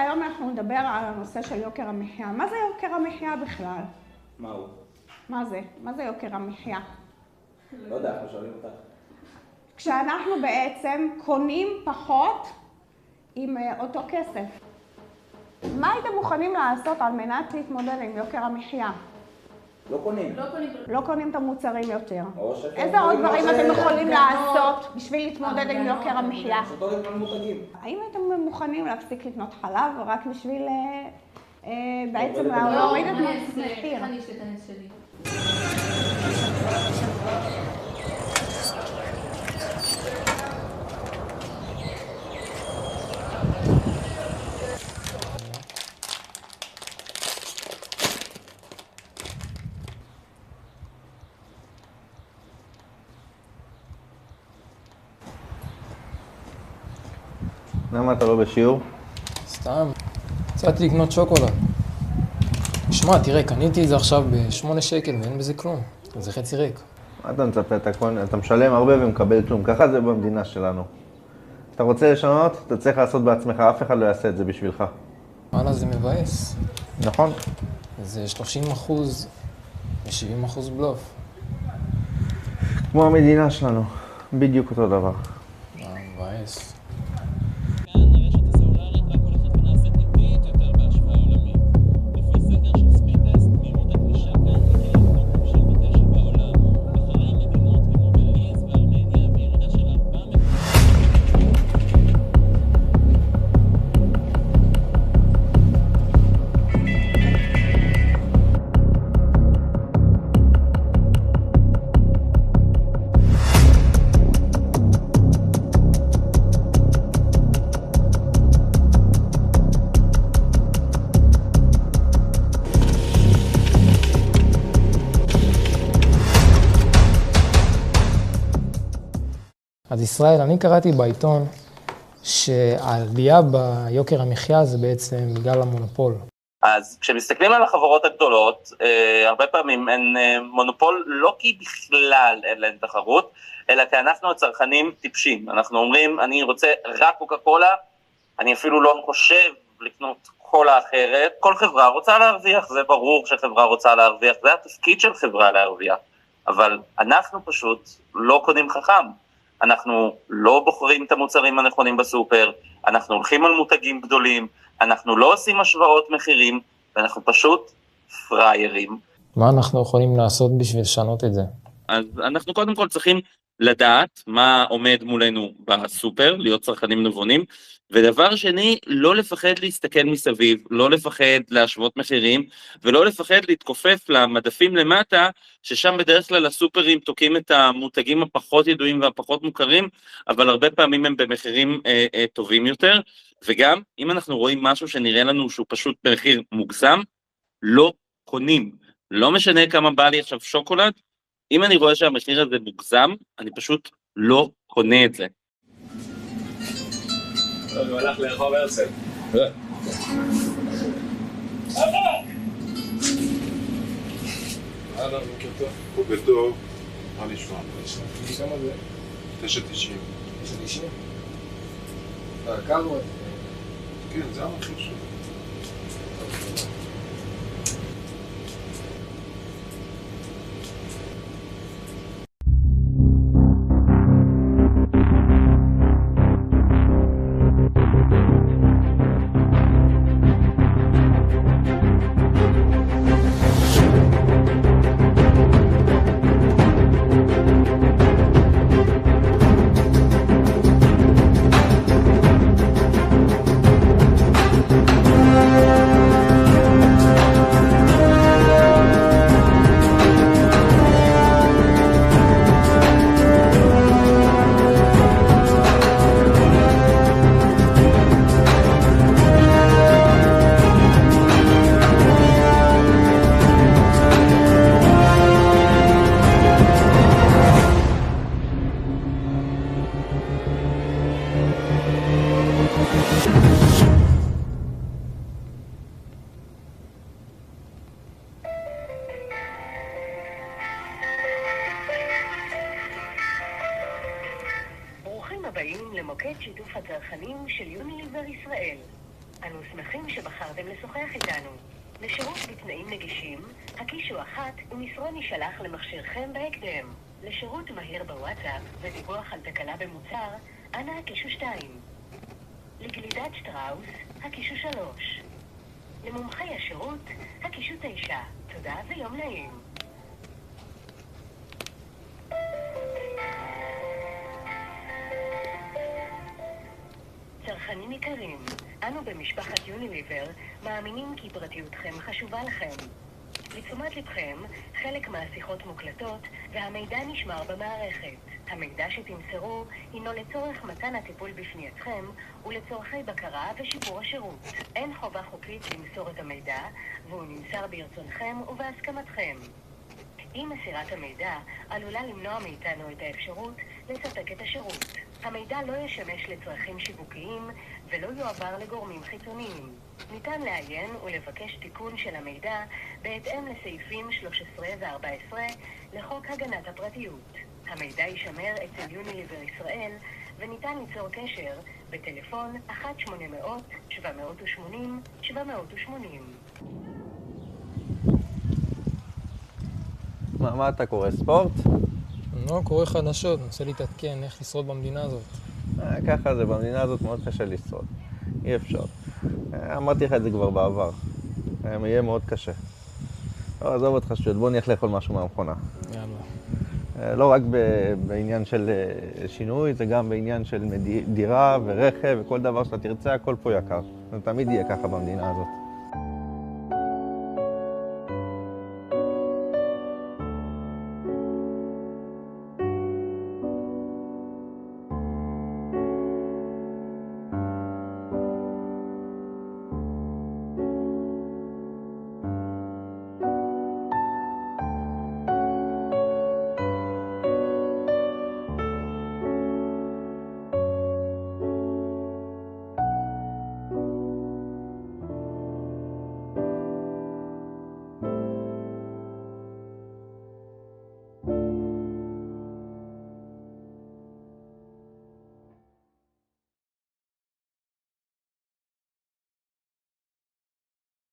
היום אנחנו נדבר על הנושא של יוקר המחיה. מה זה יוקר המחיה בכלל? מהו? מה זה? מה זה יוקר המחיה? לא יודע, אנחנו שואלים אותך. כשאנחנו בעצם קונים פחות עם אותו כסף. מה הייתם מוכנים לעשות על מנת להתמודד עם יוקר המחיה? לא קונים. לא קונים את המוצרים יותר. או איזה עוד דברים אתם יכולים לעשות בשביל להתמודד עם יוקר המחיה? שאותו לקנות מותגים. האם הייתם מוכנים להפסיק לקנות חלב רק בשביל בעצם להוריד את המחיר? למה אתה לא בשיעור? סתם, יצאתי לקנות שוקולד. שמע, תראה, קניתי את זה עכשיו ב8 שקל ואין בזה כלום. זה חצי ריק. מה אתה מצפה? אתה משלם הרבה ומקבל כלום. ככה זה במדינה שלנו. אתה רוצה לשנות, אתה צריך לעשות בעצמך. אף אחד לא יעשה את זה בשבילך. וואלה, זה מבאס. נכון? זה 30% ו-70% בלוף. כמו המדינה שלנו. בדיוק אותו דבר. מבאס. אז ישראל, אני קראתי בעיתון שהעלייה ביוקר המחיה זה בעצם בגלל המונופול. אז כשמסתכלים על החברות הגדולות, הרבה פעמים הן מונופול לא כי בכלל אין להן תחרות, אלא כי אנחנו הצרכנים טיפשים. אנחנו אומרים, אני רוצה רק קוקה קולה, אני אפילו לא חושב לקנות קולה אחרת. כל חברה רוצה להרוויח, זה ברור שחברה רוצה להרוויח, זה התפקיד של חברה להרוויח. אבל אנחנו פשוט לא קונים חכם. אנחנו לא בוחרים את המוצרים הנכונים בסופר, אנחנו הולכים על מותגים גדולים, אנחנו לא עושים השוואות מחירים, ואנחנו פשוט פריירים. מה אנחנו יכולים לעשות בשביל לשנות את זה? אז אנחנו קודם כל צריכים לדעת מה עומד מולנו בסופר, להיות צרכנים נבונים, ודבר שני, לא לפחד להסתכל מסביב, לא לפחד להשוות מחירים, ולא לפחד להתכופף למדפים למטה, ששם בדרך כלל הסופרים תוקעים את המותגים הפחות ידועים והפחות מוכרים, אבל הרבה פעמים הם במחירים טובים יותר, וגם אם אנחנו רואים משהו שנראה לנו שהוא פשוט במחיר מוגזם, לא קונים, לא משנה כמה בא לי עכשיו שוקולד, אם אני רואה שהמחיר הזה מוגזם, אני פשוט לא קונה את זה. טוב, הוא הלך לרחוב הרצל. הלאה, בוקר טוב. בוקר טוב, מה נשמע? כמה זה? 9.90. 9.90? קר מאוד. כן, זה המחיר שלו. ברוכים הבאים למוקד שיתוף הצרכנים של יוניליבר ישראל. אנו שמחים שבחרתם לשוחח איתנו. לשירות בתנאים נגישים, הקישו 1 ומסרון יישלח למכשירכם בהקדם. לשירות מהיר בוואטסאפ ודיווח על תקלה במוצר, אנא הקישו 2. לגלידת שטראוס, הקישו 3. למומחי השירות, הקישו 9. תודה ויום נעים. צרכנים יקרים, אנו במשפחת יוניליבר מאמינים כי פרטיותכם חשובה לכם. לתשומת לבכם, חלק מהשיחות מוקלטות והמידע נשמר במערכת. המידע שתמסרו הינו לצורך מתן הטיפול בפנייתכם ולצורכי בקרה ושיפור השירות. אין חובה חוקית למסור את המידע והוא נמסר ברצונכם ובהסכמתכם. אי מסירת המידע עלולה למנוע מאיתנו את האפשרות לספק את השירות. המידע לא ישמש לצרכים שיווקיים ולא יועבר לגורמים חיצוניים. ניתן לעיין ולבקש תיקון של המידע בהתאם לסעיפים 13 ו-14 לחוק הגנת הפרטיות. המידע יישמר אצל יוניליבר ישראל וניתן ליצור קשר בטלפון 1-800-780-780. מה אתה קורא? ספורט? לא, קורא חדשות, מנסה להתעדכן איך לשרוד במדינה הזאת. ככה זה, במדינה הזאת מאוד קשה לשרוד. אי אפשר. אמרתי לך את זה כבר בעבר. יהיה מאוד קשה. לא, עזוב אותך שטויות, בוא נלך לאכול משהו מהמכונה. יאללה. לא רק בעניין של שינוי, זה גם בעניין של דירה ורכב וכל דבר שאתה תרצה, הכל פה יקר. זה תמיד יהיה ככה במדינה הזאת.